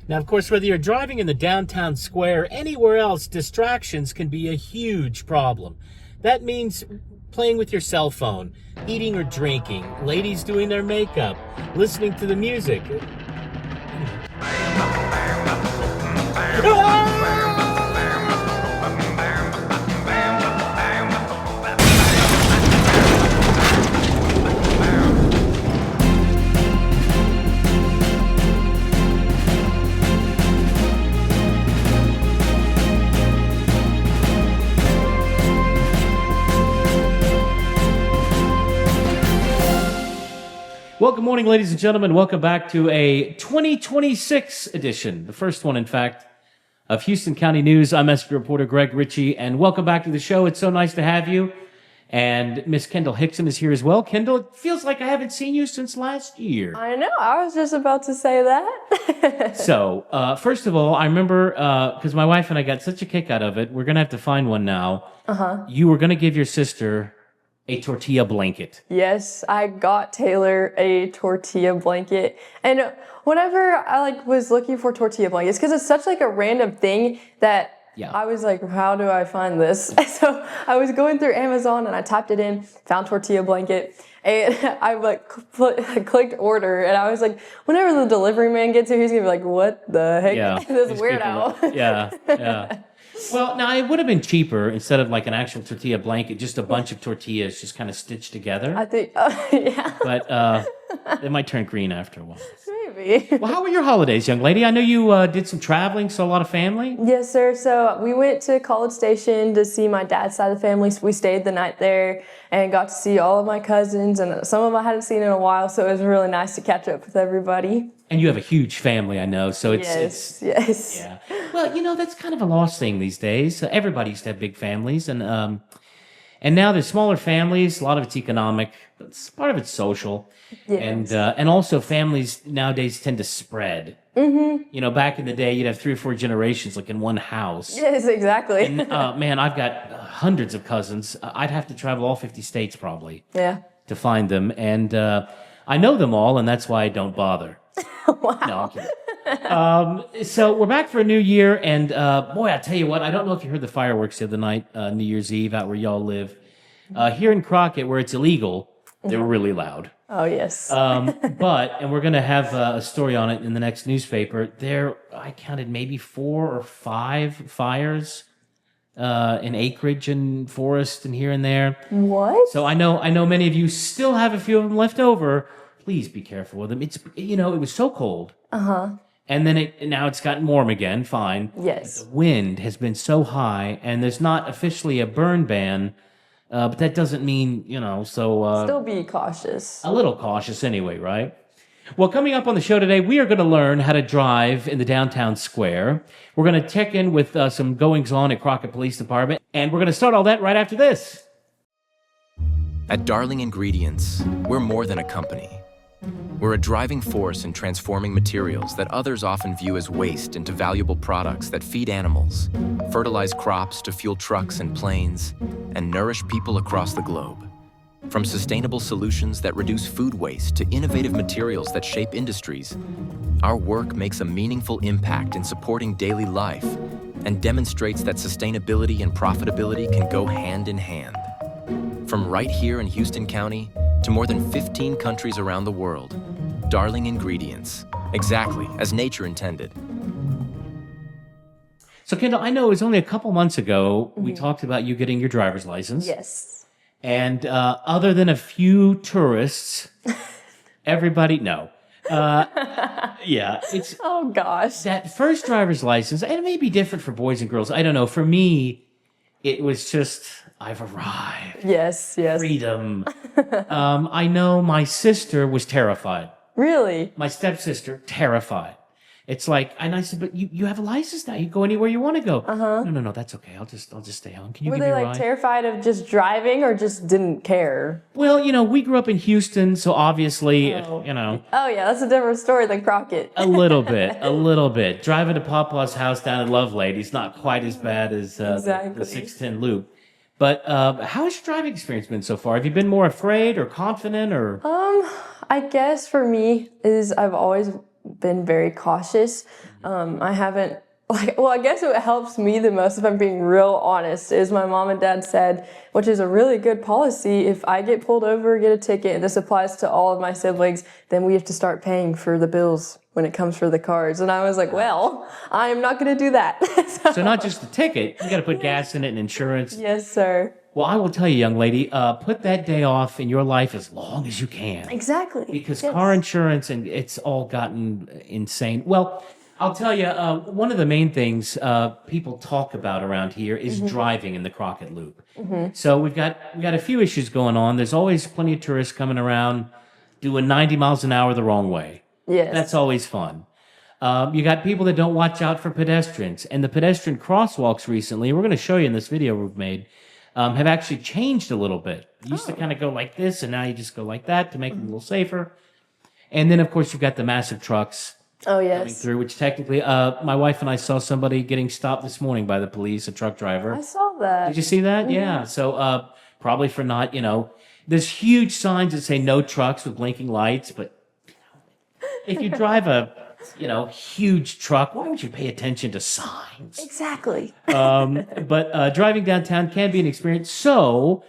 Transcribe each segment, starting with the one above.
Now, of course, whether you're driving in the downtown square or anywhere else, distractions can be a huge problem. That means playing with your cell phone, eating or drinking, ladies doing their makeup, listening to the music. Well, good morning, ladies and gentlemen. Welcome back to a 2026 edition, the first one, in fact, of Houston County News. I'm SB reporter Greg Ritchie, and welcome back to the show. It's so nice to have you. And Miss Kendall Hickson is here as well. Kendall, it feels like I haven't seen you since last year. I know. I was just about to say that. So, first of all, I remember, because my wife and I got such a kick out of it, we're going to have to find one now. You were going to give your sister a tortilla blanket. Yes, I got Taylor a tortilla blanket. And whenever I was looking for tortilla blankets, because it's such a random thing that I was like, how do I find this? So I was going through Amazon and I typed it in, found tortilla blanket, and I clicked order, and I was like, whenever the delivery man gets here, he's gonna be like, what the heck? This weirdo. Yeah. Well, now it would have been cheaper instead of an actual tortilla blanket, just a bunch of tortillas just kind of stitched together. I think, yeah. But it might turn green after a while. Maybe. Well, how were your holidays, young lady? I know you did some traveling, saw a lot of family. Yes, sir. So we went to College Station to see my dad's side of the family. We stayed the night there and got to see all of my cousins, and some of them I hadn't seen in a while, so it was really nice to catch up with everybody. And you have a huge family, I know, so Yes. Yeah. Well, that's kind of a lost thing these days. Everybody used to have big families, and now there's smaller families. A lot of it's economic, but part of it's social. Yes. And also families nowadays tend to spread. Mm-hmm. Back in the day, you'd have 3 or 4 generations in one house. Yes, exactly. And man, I've got hundreds of cousins. I'd have to travel all 50 states probably to find them. And I know them all, and that's why I don't bother. Wow. No, I'm kidding. So we're back for a new year, and boy, I tell you what, I don't know if you heard the fireworks the other night, New Year's Eve, out where y'all live. Here in Crockett, where it's illegal, they were really loud. Oh, yes. And we're going to have a story on it in the next newspaper. I counted maybe 4 or 5 fires in acreage and forest and here and there. What? So I know many of you still have a few of them left over. Please be careful with them. It's it was so cold. And then now it's gotten warm again. Fine. Yes. But the wind has been so high, and there's not officially a burn ban, but that doesn't mean Still be cautious. A little cautious anyway, right? Well, coming up on the show today, we are going to learn how to drive in the downtown square. We're going to check in with some goings on at Crockett Police Department, and we're going to start all that right after this. At Darling Ingredients, we're more than a company. We're a driving force in transforming materials that others often view as waste into valuable products that feed animals, fertilize crops to fuel trucks and planes, and nourish people across the globe. From sustainable solutions that reduce food waste to innovative materials that shape industries, our work makes a meaningful impact in supporting daily life and demonstrates that sustainability and profitability can go hand in hand. From right here in Houston County to more than 15 countries around the world, Darling Ingredients, exactly as nature intended. So, Kendall, I know it was only a couple months ago we talked about you getting your driver's license. Yes. And other than a few tourists, everybody, no. It's Oh, gosh. that first driver's license, and it may be different for boys and girls. I don't know. For me, it was just, I've arrived. Yes. Freedom. I know my sister was terrified. Really? My stepsister, terrified. It's and I said, but you have a license now. You go anywhere you want to go. No, that's okay. I'll just stay home. Can you Were give me they a ride? terrified of just driving or just didn't care? Well, we grew up in Houston, so obviously, Oh, yeah, that's a different story than Crockett. a little bit. Driving to Papa's house down in Lovelady is not quite as bad as Exactly. the 610 loop. But how has your driving experience been so far? Have you been more afraid or confident or? I guess for me is I've always been very cautious. I haven't, I guess what helps me the most, if I'm being real honest, is my mom and dad said, which is a really good policy, if I get pulled over, get a ticket, and this applies to all of my siblings, then we have to start paying for the bills when it comes for the cars. And I was like, well, I am not going to do that. So not just the ticket, you got to put gas in it and insurance. Yes, sir. Well, I will tell you, young lady, put that day off in your life as long as you can. Exactly. Because car insurance, and it's all gotten insane. Well, I'll tell you, one of the main things people talk about around here is driving in the Crockett Loop. So we've got a few issues going on. There's always plenty of tourists coming around doing 90 miles an hour the wrong way. Yes. That's always fun. You got people that don't watch out for pedestrians. And the pedestrian crosswalks recently, we're going to show you in this video we've made, have actually changed a little bit. You used to kind of go like this, and now you just go like that to make it a little safer. And then, of course, you've got the massive trucks coming through, which technically, my wife and I saw somebody getting stopped this morning by the police, a truck driver. I saw that. Did you see that? Yeah. So probably for not, there's huge signs that say no trucks with blinking lights, but if you drive a huge truck, why would you pay attention to signs? Exactly. But driving downtown can be an experience. So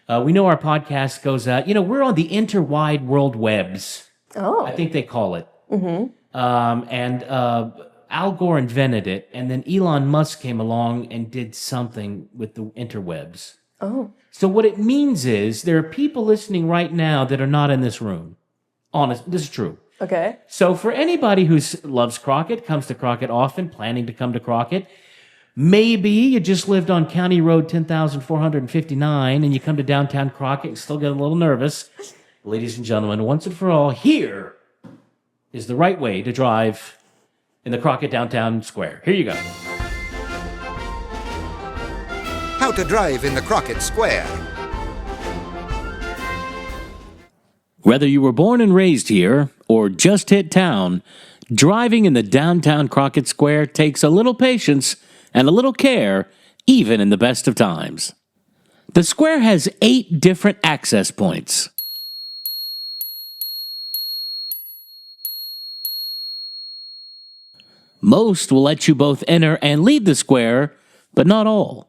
we know our podcast goes out. We're on the interwide world webs. Oh. I think they call it. And Al Gore invented it, and then Elon Musk came along and did something with the interwebs. Oh. So what it means is there are people listening right now that are not in this room. Honest, this is true. Okay. So for anybody who loves Crockett, comes to Crockett often, planning to come to Crockett, maybe you just lived on County Road 10,459 and you come to downtown Crockett and still get a little nervous. Ladies and gentlemen, once and for all, here is the right way to drive in the Crockett Downtown Square. Here you go. How to drive in the Crockett Square. Whether you were born and raised here or just hit town, driving in the downtown Crockett Square takes a little patience and a little care, even in the best of times. The square has 8 different access points. Most will let you both enter and leave the square, but not all.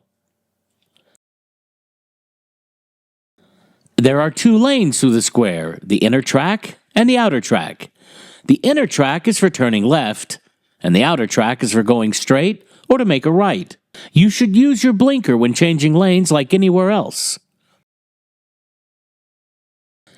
There are 2 lanes through the square, the inner track and the outer track. The inner track is for turning left, and the outer track is for going straight or to make a right. You should use your blinker when changing lanes like anywhere else.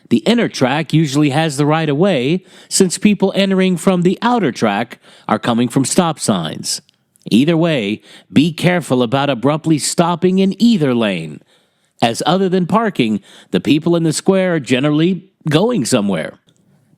The inner track usually has the right of way, since people entering from the outer track are coming from stop signs. Either way, be careful about abruptly stopping in either lane, as other than parking, the people in the square are generally going somewhere.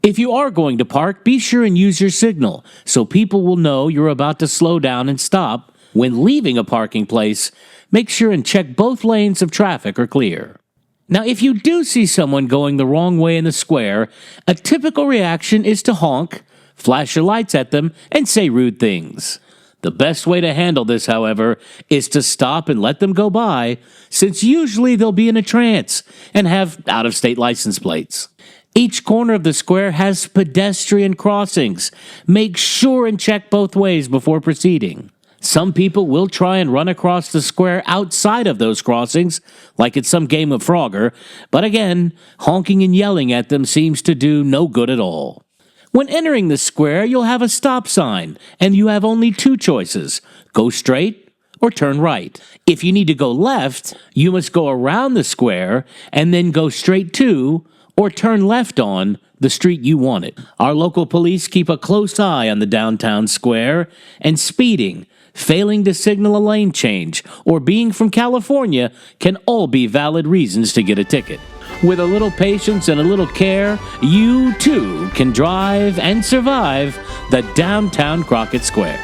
If you are going to park, be sure and use your signal so people will know you're about to slow down and stop. When leaving a parking place, make sure and check both lanes of traffic are clear. Now, if you do see someone going the wrong way in the square, a typical reaction is to honk, flash your lights at them, and say rude things. The best way to handle this, however, is to stop and let them go by, since usually they'll be in a trance and have out-of-state license plates. Each corner of the square has pedestrian crossings. Make sure and check both ways before proceeding. Some people will try and run across the square outside of those crossings, like it's some game of Frogger, but again, honking and yelling at them seems to do no good at all. When entering the square, you'll have a stop sign, and you have only 2 choices: go straight or turn right. If you need to go left, you must go around the square and then go straight to or turn left on the street you wanted. Our local police keep a close eye on the downtown square, and speeding, failing to signal a lane change, or being from California can all be valid reasons to get a ticket. With a little patience and a little care, you too can drive and survive the downtown Crockett Square.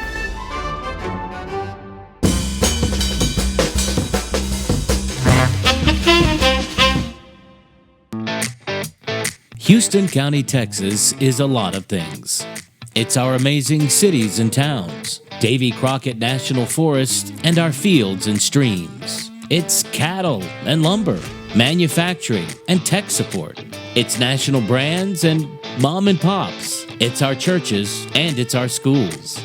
Houston County, Texas is a lot of things. It's our amazing cities and towns, Davy Crockett National Forest, and our fields and streams. It's cattle and lumber, manufacturing and tech support. It's national brands and mom and pops. it's our churches, and it's our schools.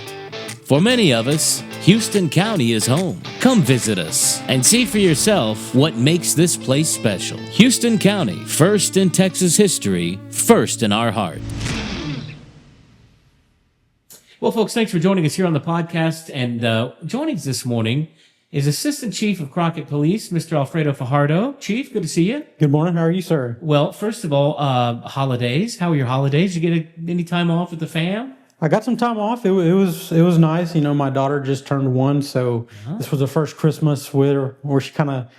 For many of us, Houston County is home. Come visit us and see for yourself what makes this place special. Houston County, first in Texas history, first in our heart. Well, folks, thanks for joining us here on the podcast. And joining us this morning is Assistant Chief of Crockett Police, Mr. Alfredo Fajardo. Chief, good to see you. Good morning. How are you, sir? Well, first of all, holidays. How were your holidays? Did you get any time off with the fam? I got some time off. It was nice. You know, my daughter just turned 1, so this was the first Christmas with her where she kind of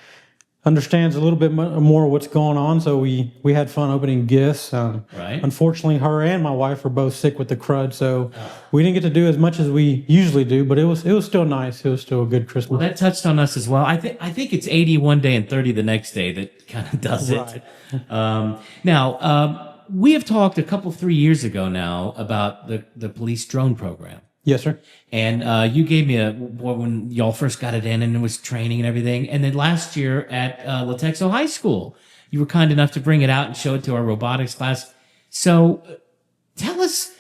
understands a little bit more what's going on. So we had fun opening gifts. Right. Unfortunately, her and my wife were both sick with the crud, so we didn't get to do as much as we usually do. But it was still nice. It was still a good Christmas. Well, that touched on us as well. I think it's 80 one day and 30 the next day that kind of does it. Now. We have talked 3 years ago now about the police drone program. Yes, sir. And you gave me when y'all first got it in and it was training and everything. And then last year at Latexo High School, you were kind enough to bring it out and show it to our robotics class. So tell us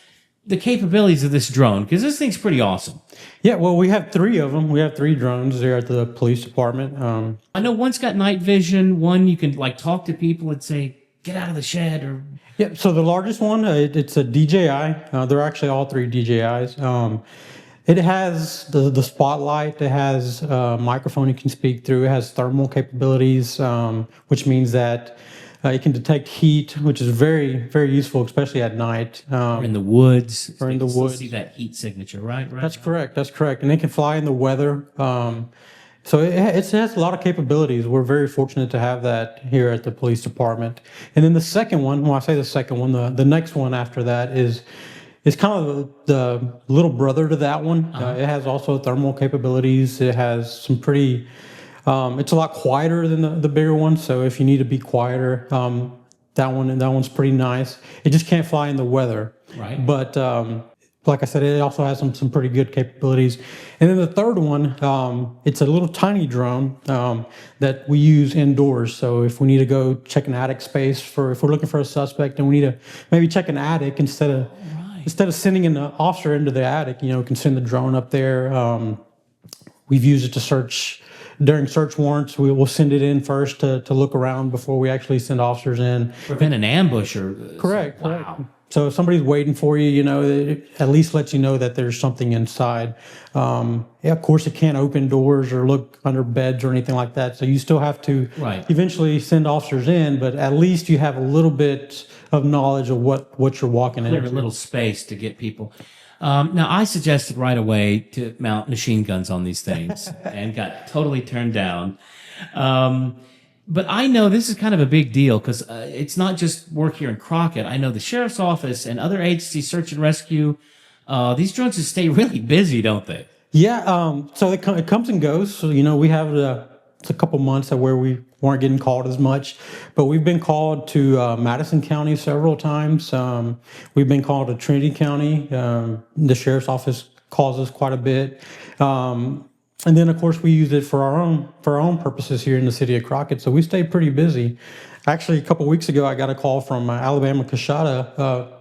the capabilities of this drone, because this thing's pretty awesome. Yeah, well, we have 3 of them. We have 3 drones there at the police department. I know one's got night vision. One you can talk to people and say, get out of the shed or... Yeah, so the largest one, it's a DJI. They're actually all 3 DJIs. It has the spotlight. It has a microphone you can speak through. It has thermal capabilities, which means that it can detect heat, which is very, very useful, especially at night. Or in the woods. Or in the woods. See that heat signature, right? That's correct. That's correct. And it can fly in the weather. So it has a lot of capabilities. We're very fortunate to have that here at the police department. And then the second one, when I say the second one, the next one after that is kind of the little brother to that one. It has also thermal capabilities. It has some pretty, it's a lot quieter than the bigger one. So if you need to be quieter, that one's pretty nice. It just can't fly in the weather. Right. But like I said, it also has some pretty good capabilities. And then the third one, it's a little tiny drone that we use indoors. So if we need to go check an attic space if we're looking for a suspect and we need to maybe check an attic instead of sending an officer into the attic, we can send the drone up there. We've used it to search during search warrants. We will send it in first to look around before we actually send officers in. Prevent an ambush or... Correct. Wow. Correct. So if somebody's waiting for you, it at least lets you know that there's something inside. Of course, it can't open doors or look under beds or anything like that. So you still have to eventually send officers in, but at least you have a little bit of knowledge of what you're walking into. Clear a little space to get people. Now, I suggested right away to mount machine guns on these things and got totally turned down. But I know this is kind of a big deal because it's not just work here in Crockett. I know the sheriff's office and other agencies, search and rescue, these drones just stay really busy, don't they? Yeah, so it comes and goes. So, we have it's a couple months where we weren't getting called as much, but we've been called to Madison County several times. We've been called to Trinity County. The sheriff's office calls us quite a bit. And then, of course, we use it for our own purposes here in the city of Crockett. So we stay pretty busy. Actually, a couple of weeks ago, I got a call from Alabama Coshada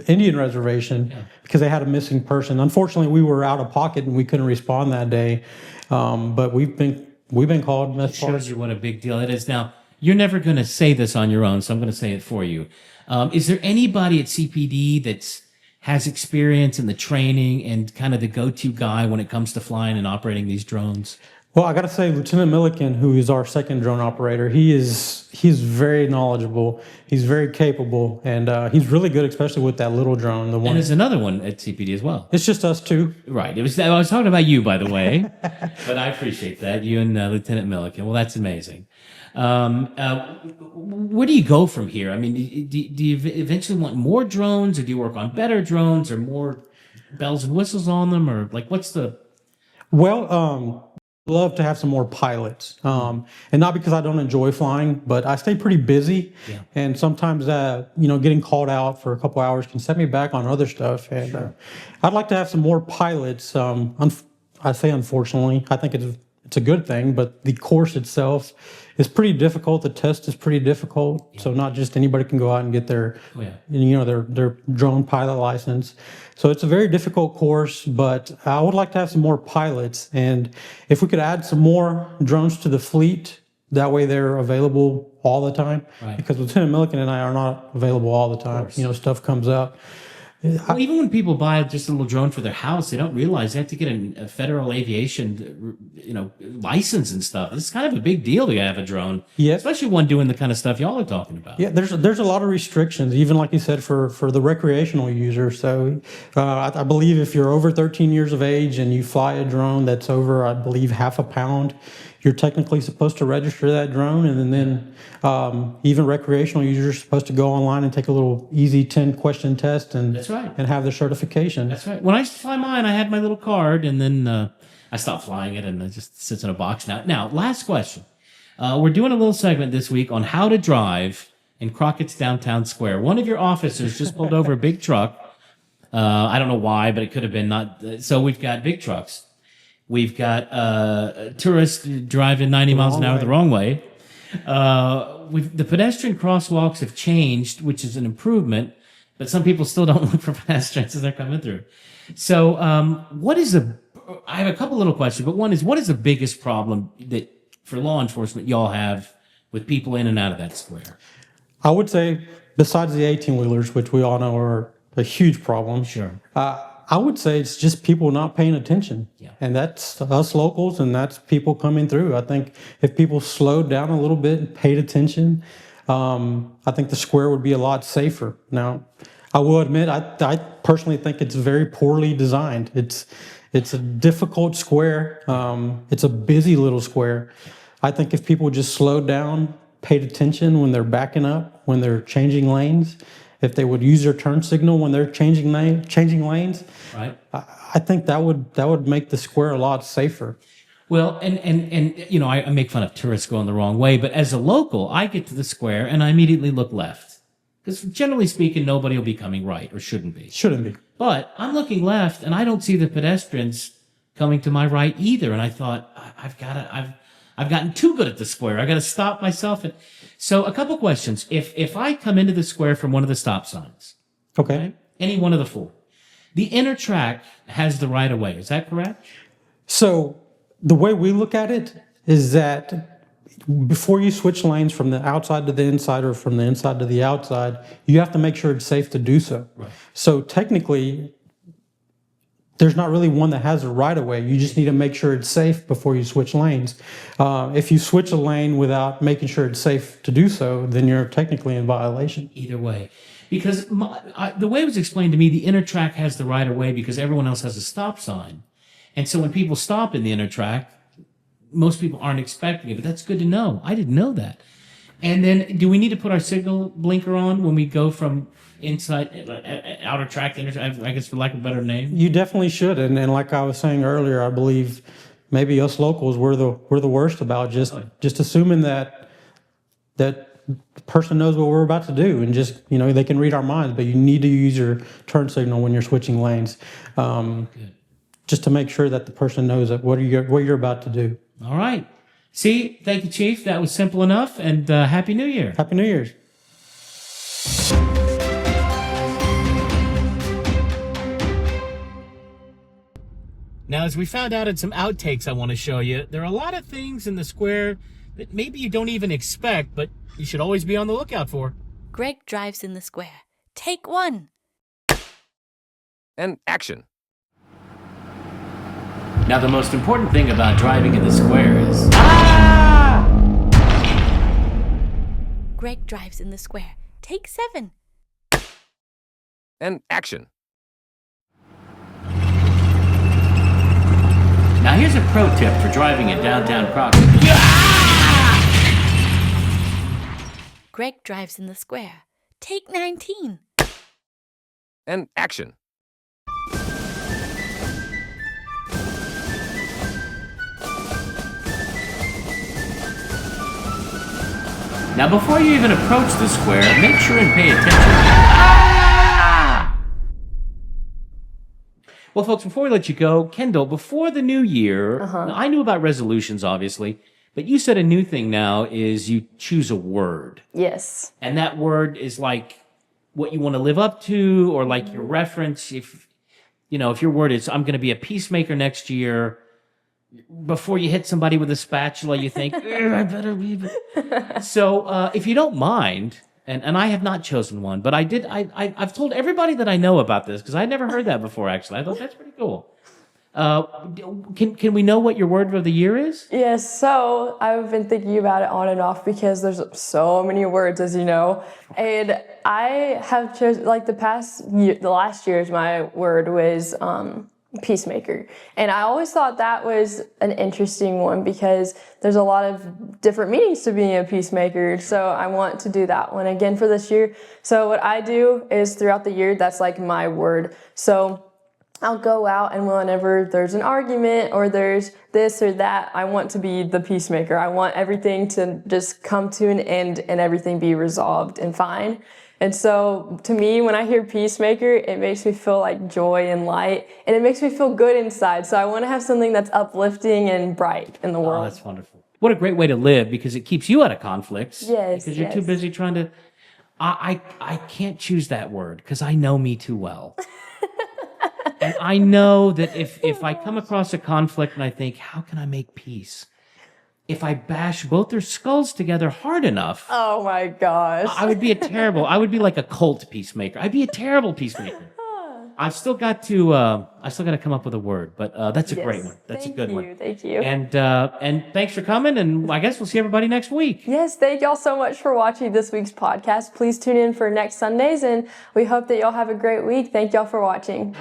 Indian Reservation because they had a missing person. Unfortunately, we were out of pocket and we couldn't respond that day. But we've been called. It shows you what a big deal it is. Now, you're never going to say this on your own, so I'm going to say it for you. Is there anybody at CPD has experience in the training and kind of the go-to guy when it comes to flying and operating these drones? Well, I got to say, Lieutenant Milliken, who is our second drone operator, he's very knowledgeable. He's very capable, and he's really good, especially with that little drone. And there's another one at CPD as well. It's just us two. Right. I was talking about you, by the way, but I appreciate that. You and Lieutenant Milliken. Well, that's amazing. Where do you go from here? I mean, do you eventually want more drones, or do you work on better drones, or more bells and whistles on them, or what's the... Well, love to have some more pilots, and not because I don't enjoy flying, but I stay pretty busy, and sometimes getting called out for a couple hours can set me back on other stuff, and I'd like to have some more pilots. I say unfortunately, I think it's it's a good thing, but the course itself is pretty difficult. The test is pretty difficult. So not just anybody can go out and get their, their drone pilot license. So it's a very difficult course, but I would like to have some more pilots. And if we could add some more drones to the fleet, that way they're available all the time. Right. Because Lieutenant Milliken and I are not available all the time. Stuff comes up. Well, even when people buy just a little drone for their house, they don't realize they have to get a federal aviation, license and stuff. It's kind of a big deal to have a drone, especially one doing the kind of stuff y'all are talking about. Yeah, there's a lot of restrictions, even like you said, for the recreational user. So I believe if you're over 13 years of age and you fly a drone that's over, I believe, half a pound, you're technically supposed to register that drone, and then even recreational users are supposed to go online and take a little easy 10-question test and That's right. and have their certification. That's right. When I used to fly mine, I had my little card, and then I stopped flying it, and it just sits in a box now. Now, last question. We're doing a little segment this week on how to drive in Crockett's Downtown Square. One of your officers just pulled over a big truck. I don't know why, but it could have been not. So we've got big trucks. We've got tourists driving 90 miles an hour the wrong way. The pedestrian crosswalks have changed, which is an improvement, but some people still don't look for pedestrians as they're coming through. So I have a couple little questions, but one is, what is the biggest problem that for law enforcement y'all have with people in and out of that square? I would say, besides the 18-wheelers, which we all know are a huge problem. Sure. I would say it's just people not paying attention. Yeah. And that's us locals, and that's people coming through. I think if people slowed down a little bit and paid attention, I think the square would be a lot safer. Now, I will admit, I personally think it's very poorly designed. It's a difficult square. It's a busy little square. I think if people just slowed down, paid attention when they're backing up, when they're changing lanes, if they would use their turn signal when they're changing lanes, right? I think that would make the square a lot safer. Well, and I make fun of tourists going the wrong way, but as a local, I get to the square and I immediately look left. Because generally speaking, nobody will be coming right, or shouldn't be. Shouldn't be. But I'm looking left and I don't see the pedestrians coming to my right either. And I thought, I've gotten too good at the square. I got to stop myself. So a couple questions. If I come into the square from one of the stop signs, okay, any one of the four, the inner track has the right of way. Is that correct? So the way we look at it is that before you switch lanes from the outside to the inside or from the inside to the outside, you have to make sure it's safe to do so. Right. So technically, there's not really one that has a right of way. You just need to make sure it's safe before you switch lanes. If you switch a lane without making sure it's safe to do so, then you're technically in violation. Either way. Because the way it was explained to me, the inner track has the right of way because everyone else has a stop sign. And so when people stop in the inner track, most people aren't expecting it, but that's good to know. I didn't know that. And then do we need to put our signal blinker on when we go from inside, outer track, inner track, I guess for lack of a better name? You definitely should. And like I was saying earlier, I believe maybe us locals, we're the worst about just assuming that the person knows what we're about to do, and just, they can read our minds, but you need to use your turn signal when you're switching lanes. Just to make sure that the person knows that what you're about to do. All right. See, thank you, Chief. That was simple enough. And Happy New Year. Happy New Year's. Now, as we found out in some outtakes I want to show you, there are a lot of things in the square that maybe you don't even expect, but you should always be on the lookout for. Greg drives in the square. Take one. And action. Now, the most important thing about driving in the square is... Greg drives in the square. Take 7. And action. Now, here's a pro tip for driving in downtown Crockett. Greg drives in the square. Take 19. And action. Now, before you even approach the square, make sure and pay attention. Well, folks, before we let you go, Kendall, before the new year, now, I knew about resolutions, obviously, but you said a new thing now is you choose a word. Yes. And that word is like what you want to live up to, or like your reference. If your word is, I'm going to be a peacemaker next year, before you hit somebody with a spatula, you think, I better leave it. So if you don't mind, and I have not chosen one, but I've told everybody that I know about this, because I never heard that before, actually. I thought that's pretty cool. Can we know what your word of the year is? Yes, so I've been thinking about it on and off because there's so many words, as you know. And I have chosen, like the last year's my word was peacemaker. And I always thought that was an interesting one because there's a lot of different meanings to being a peacemaker. So I want to do that one again for this year. So what I do is throughout the year, that's like my word. So I'll go out, and whenever there's an argument or there's this or that, I want to be the peacemaker. I want everything to just come to an end and everything be resolved and fine. And so to me, when I hear peacemaker, it makes me feel like joy and light, and it makes me feel good inside. So I want to have something that's uplifting and bright in the world. Oh, that's wonderful. What a great way to live, because it keeps you out of conflicts. Yes, because you're too busy trying to... I can't choose that word because I know me too well. And I know that if I come across a conflict and I think, how can I make peace? If I bash both their skulls together hard enough, Oh my gosh. I would be like a cult peacemaker. I'd be a terrible peacemaker. I've still got to come up with a word, but that's a great one. That's a good one. Thank you. And thanks for coming, and I guess we'll see everybody next week. Yes, thank y'all so much for watching this week's podcast. Please tune in for next Sundays, and we hope that y'all have a great week. Thank y'all for watching.